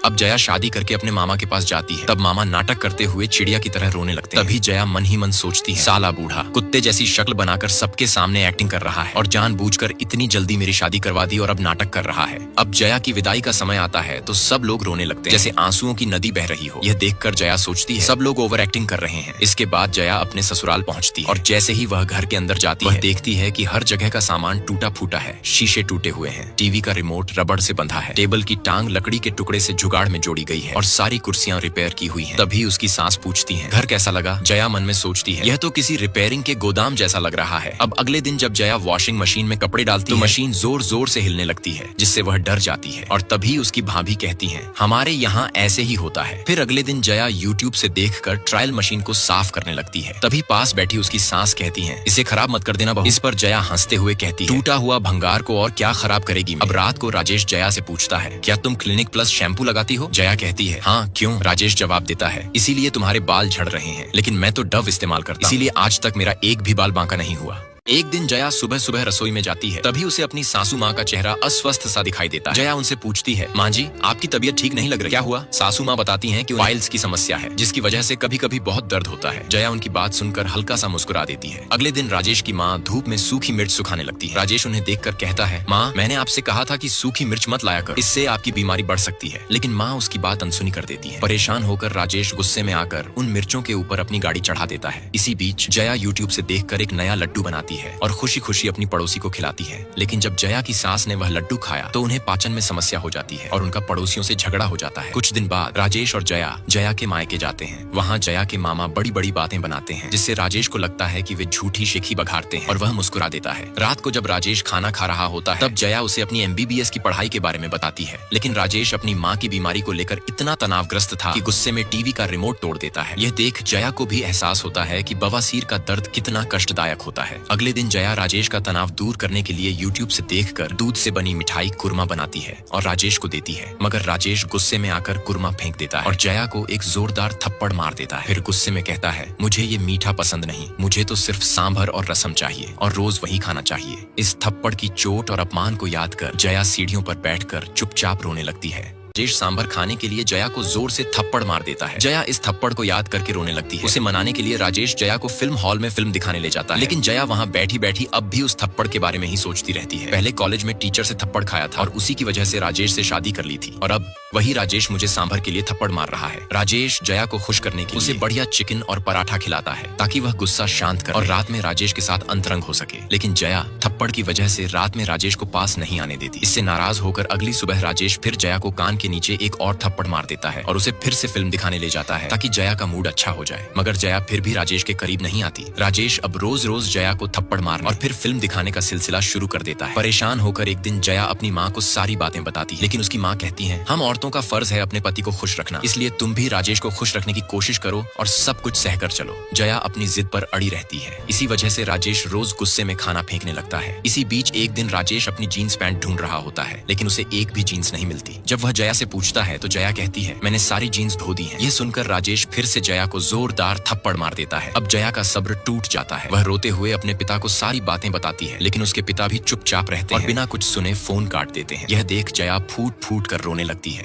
अब जया शादी करके अपने मामा के पास जाती है। तब मामा नाटक करते हुए चिड़िया की तरह रोने लगते हैं। तभी जया मन ही मन सोचती है, साला बूढ़ा कुत्ते जैसी शक्ल बनाकर सबके सामने एक्टिंग कर रहा है और जानबूझकर इतनी जल्दी मेरी शादी करवा दी और अब नाटक कर रहा है। अब जया की विदाई का समय आता है तो सब लोग रोने लगते हैं जैसे आंसुओं की नदी बह रही हो। यह देखकर जया सोचती है सब लोग ओवर एक्टिंग कर रहे हैं। इसके बाद जया अपने ससुराल पहुंचती है और जैसे ही वह घर के अंदर जाती है देखती है कि हर जगह का सामान टूटा फूटा है, शीशे टूटे हुए हैं, टीवी का रिमोट रबड़ से बंधा है, टेबल की टांग लकड़ी के टुकड़े से जुगाड़ में जोड़ी गई है और सारी कुर्सियां रिपेयर की हुई हैं। तभी उसकी सास पूछती है घर कैसा लगा? जया मन में सोचती है यह तो किसी रिपेयरिंग के गोदाम जैसा लग रहा है। अब अगले दिन जब जया वॉशिंग मशीन में कपड़े डालती है तो मशीन जोर जोर से हिलने लगती है जिससे वह डर जाती है और तभी उसकी भाभी कहती है हमारे यहाँ ऐसे ही होता है। फिर अगले दिन जया यूट्यूब से देखकर ट्रायल मशीन को साफ करने लगती है। तभी पास बैठी उसकी सास कहती है इसे खराब मत कर देना बहू। इस पर जया हंसते हुए कहती है टूटा हुआ भंगार को और क्या खराब करेगी। अब रात को राजेश जया से पूछता है क्या तुम क्लिनिक प्लस शैम्पू लगाती हो? जया कहती है हाँ क्यों? राजेश जवाब देता है इसीलिए तुम्हारे बाल झड़ रहे हैं, लेकिन मैं तो डव इस्तेमाल करता हूं, इसीलिए आज तक मेरा एक भी बाल बांका नहीं हुआ। एक दिन जया सुबह सुबह रसोई में जाती है। तभी उसे अपनी सासू माँ का चेहरा अस्वस्थ सा दिखाई देता है। जया उनसे पूछती है माँ जी आपकी तबीयत ठीक नहीं लग रही, क्या हुआ? सासू माँ बताती हैं कि पाइल्स की समस्या है जिसकी वजह से कभी कभी बहुत दर्द होता है। जया उनकी बात सुनकर हल्का सा मुस्कुरा देती है। अगले दिन राजेश की माँ धूप में सूखी मिर्च सुखाने लगती है। राजेश उन्हें देखकर कहता है माँ मैंने आपसे कहा था कि सूखी मिर्च मत लाया कर, इससे आपकी बीमारी बढ़ सकती है, लेकिन माँ उसकी बात अनसुनी कर देती है। परेशान होकर राजेश गुस्से में आकर उन मिर्चों के ऊपर अपनी गाड़ी चढ़ा देता है। इसी बीच जया यूट्यूब से देखकर एक नया लड्डू बनाती है और खुशी खुशी अपनी पड़ोसी को खिलाती है। लेकिन जब जया की सास ने वह लड्डू खाया तो उन्हें पाचन में समस्या हो जाती है और उनका पड़ोसियों से झगड़ा हो जाता है। कुछ दिन बाद राजेश और जया के मायके जाते हैं। वहाँ जया के मामा बड़ी बड़ी बातें बनाते हैं जिससे राजेश को लगता है कि वे झूठी शिखी बघारते हैं और वह मुस्कुरा देता है। रात को जब राजेश खाना खा रहा होता है तब जया उसे अपनी MBBS की पढ़ाई के बारे में बताती है, लेकिन राजेश अपनी माँ की बीमारी को लेकर इतना तनावग्रस्त था कि गुस्से में टीवी का रिमोट तोड़ देता है। यह देख जया को भी एहसास होता है कि बवासीर का दर्द कितना कष्टदायक होता है। अगले दिन जया राजेश का तनाव दूर करने के लिए यूट्यूब से देखकर दूध से बनी मिठाई कुरमा बनाती है और राजेश को देती है, मगर राजेश गुस्से में आकर कुरमा फेंक देता है और जया को एक जोरदार थप्पड़ मार देता है। फिर गुस्से में कहता है मुझे ये मीठा पसंद नहीं, मुझे तो सिर्फ सांभर और रसम चाहिए और रोज वही खाना चाहिए। इस थप्पड़ की चोट और अपमान को याद कर जया सीढ़ियों पर बैठकर चुपचाप रोने लगती है। राजेश सांभर खाने के लिए जया को जोर से थप्पड़ मार देता है। जया इस थप्पड़ को याद करके रोने लगती है। उसे मनाने के लिए राजेश जया को फिल्म हॉल में फिल्म दिखाने ले जाता है, लेकिन जया वहाँ बैठी बैठी अब भी उस थप्पड़ के बारे में ही सोचती रहती है। पहले कॉलेज में टीचर से थप्पड़ खाया था और उसी की वजह से राजेश से शादी कर ली थी और अब वही राजेश मुझे सांभर के लिए थप्पड़ मार रहा है। राजेश जया को खुश करने के लिए उसे बढ़िया चिकन और पराठा खिलाता है ताकि वह गुस्सा शांत करे और रात में राजेश के साथ अंतरंग हो सके, लेकिन जया थप्पड़ की वजह से रात में राजेश को पास नहीं आने देती। इससे नाराज होकर अगली सुबह राजेश फिर जया को कान के नीचे एक और थप्पड़ मार देता है और उसे फिर से फिल्म दिखाने ले जाता है ताकि जया का मूड अच्छा हो जाए, मगर जया फिर भी राजेश के करीब नहीं आती। राजेश अब रोज रोज जया को थप्पड़ मारने और फिर फिल्म दिखाने का सिलसिला शुरू कर देता है। परेशान होकर एक दिन जया अपनी माँ को सारी बातें बताती है, लेकिन उसकी माँ कहती है हम औरतों का फर्ज है अपने पति को खुश रखना, इसलिए तुम भी राजेश को खुश रखने की कोशिश करो और सब कुछ सहकर चलो। जया अपनी जिद पर अड़ी रहती है। इसी वजह से राजेश रोज गुस्से में खाना फेंकने लगता है। इसी बीच एक दिन राजेश अपनी जीन्स पैंट ढूंढ रहा होता है, लेकिन उसे एक भी जीन्स नहीं मिलती। जब वह जया से पूछता है तो जया कहती है मैंने सारी जीन्स धो दी हैं। यह सुनकर राजेश फिर से जया को जोरदार थप्पड़ मार देता है। अब जया का सब्र टूट जाता है। वह रोते हुए अपने पिता को सारी बातें बताती है, लेकिन उसके पिता भी चुपचाप रहते हैं और बिना कुछ सुने फोन काट देते हैं। यह देख जया फूट फूट कर रोने लगती है।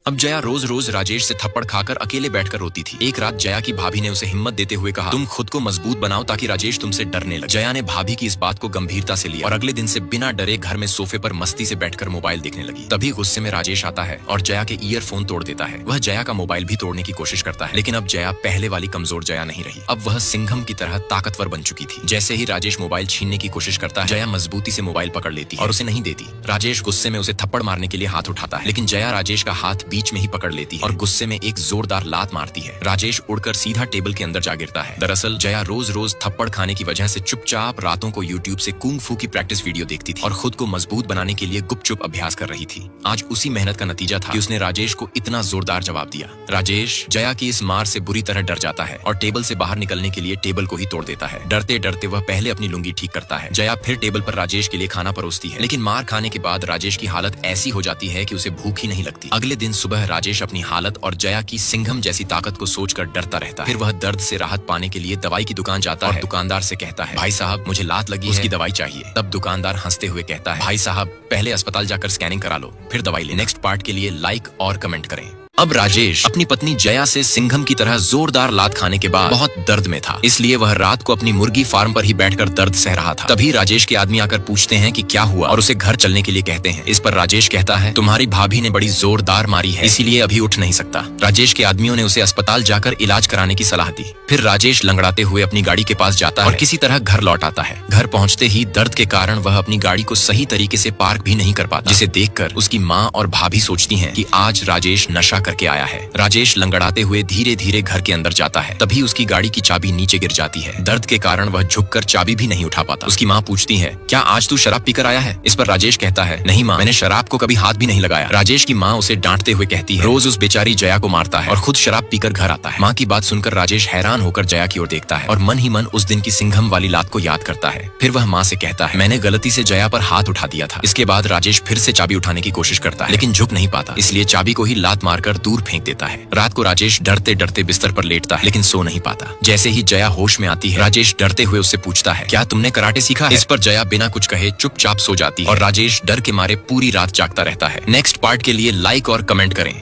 अब जया रोज रोज राजेश से थप्पड़ खाकर अकेले बैठकर रोती थी। एक रात जया की भाभी ने उसे हिम्मत देते हुए कहा तुम खुद को मजबूत बनाओ ताकि राजेश तुमसे डरने लगे। जया ने भाभी की इस बात को गंभीरता से लिया और अगले दिन से बिना डरे घर में सोफे पर मस्ती से बैठकर मोबाइल देखने लगी। तभी गुस्से में राजेश आता है और जया के ईयरफोन तोड़ देता है। वह जया का मोबाइल भी तोड़ने की कोशिश करता है, लेकिन अब जया पहले वाली कमजोर जया नहीं रही। अब वह सिंघम की तरह ताकतवर बन चुकी थी। जैसे ही राजेश मोबाइल छीनने की कोशिश करता है, जया मजबूती से मोबाइल पकड़ लेती है और उसे नहीं देती। राजेश गुस्से में उसे थप्पड़ मारने के लिए हाथ उठाता है, लेकिन जया राजेश का हाथ बीच में ही पकड़ लेती है और गुस्से में एक जोरदार लात मारती है। राजेश उड़कर सीधा टेबल के अंदर जा गिरता है। दरअसल जया रोज रोज थप्पड़ खाने की वजह से चुपचाप रातों को यूट्यूब से कुंग फू की प्रैक्टिस वीडियो देखती थी और खुद को मजबूत बनाने के लिए गुपचुप अभ्यास कर रही थी। आज उसी मेहनत का नतीजा था कि उसने राजेश को इतना जोरदार जवाब दिया। राजेश जया की इस मार से बुरी तरह डर जाता है और टेबल से बाहर निकलने के लिए टेबल को ही तोड़ देता है। डरते डरते वह पहले अपनी लुंगी ठीक करता है। जया फिर टेबल पर राजेश के लिए खाना परोसती है, लेकिन मार खाने के बाद राजेश की हालत ऐसी हो जाती है कि उसे भूख ही नहीं लगती। अगले दिन सुबह राजेश अपनी हालत और जया की सिंघम जैसी ताकत को सोचकर डरता रहता है। फिर वह दर्द से राहत पाने के लिए दवाई की दुकान जाता है और दुकानदार से कहता है भाई साहब मुझे लात लगी है, उसकी दवाई चाहिए। तब दुकानदार हंसते हुए कहता है भाई साहब पहले अस्पताल जाकर स्कैनिंग करा लो, फिर दवाई ले। नेक्स्ट पार्ट के लिए लाइक और कमेंट करें। अब राजेश अपनी पत्नी जया से सिंघम की तरह जोरदार लात खाने के बाद बहुत दर्द में था, इसलिए वह रात को अपनी मुर्गी फार्म पर ही बैठकर दर्द सह रहा था। तभी राजेश के आदमी आकर पूछते हैं कि क्या हुआ और उसे घर चलने के लिए कहते हैं। इस पर राजेश कहता है, तुम्हारी भाभी ने बड़ी जोरदार मारी है, इसीलिए अभी उठ नहीं सकता। राजेश के आदमियों ने उसे अस्पताल जाकर इलाज कराने की सलाह दी। फिर राजेश लंगड़ाते हुए अपनी गाड़ी के पास जाता है और किसी तरह घर लौट आता है। घर पहुंचते ही दर्द के कारण वह अपनी गाड़ी को सही तरीके से पार्क भी नहीं कर पाता, जिसे देखकर उसकी माँ और भाभी सोचती हैं कि आज राजेश नशा करके आया है। राजेश लंगड़ाते हुए धीरे धीरे घर के अंदर जाता है। तभी उसकी गाड़ी की चाबी नीचे गिर जाती है। दर्द के कारण वह झुककर चाबी भी नहीं उठा पाता। उसकी माँ पूछती है, क्या आज तू शराब पीकर आया है? इस पर राजेश कहता है, नहीं माँ, मैंने शराब को कभी हाथ भी नहीं लगाया। राजेश की माँ उसे डांटते हुए कहती है, रोज उस बेचारी जया को मारता है और खुद शराब पीकर घर आता है। माँ की बात सुनकर राजेश हैरान होकर जया की ओर देखता है और मन ही मन उस दिन की सिंघम वाली लात को याद करता है। फिर वह माँ से कहता है, मैंने गलती से जया पर हाथ उठा दिया था। इसके बाद राजेश फिर से चाबी उठाने की कोशिश करता है, लेकिन झुक नहीं पाता, इसलिए चाबी को ही लात मारकर दूर फेंक देता है। रात को राजेश डरते डरते बिस्तर पर लेटता है, लेकिन सो नहीं पाता। जैसे ही जया होश में आती है, राजेश डरते हुए उससे पूछता है, क्या तुमने कराटे सीखा है? इस पर जया बिना कुछ कहे चुपचाप सो जाती है और राजेश डर के मारे पूरी रात जागता रहता है। नेक्स्ट पार्ट के लिए लाइक और कमेंट करें।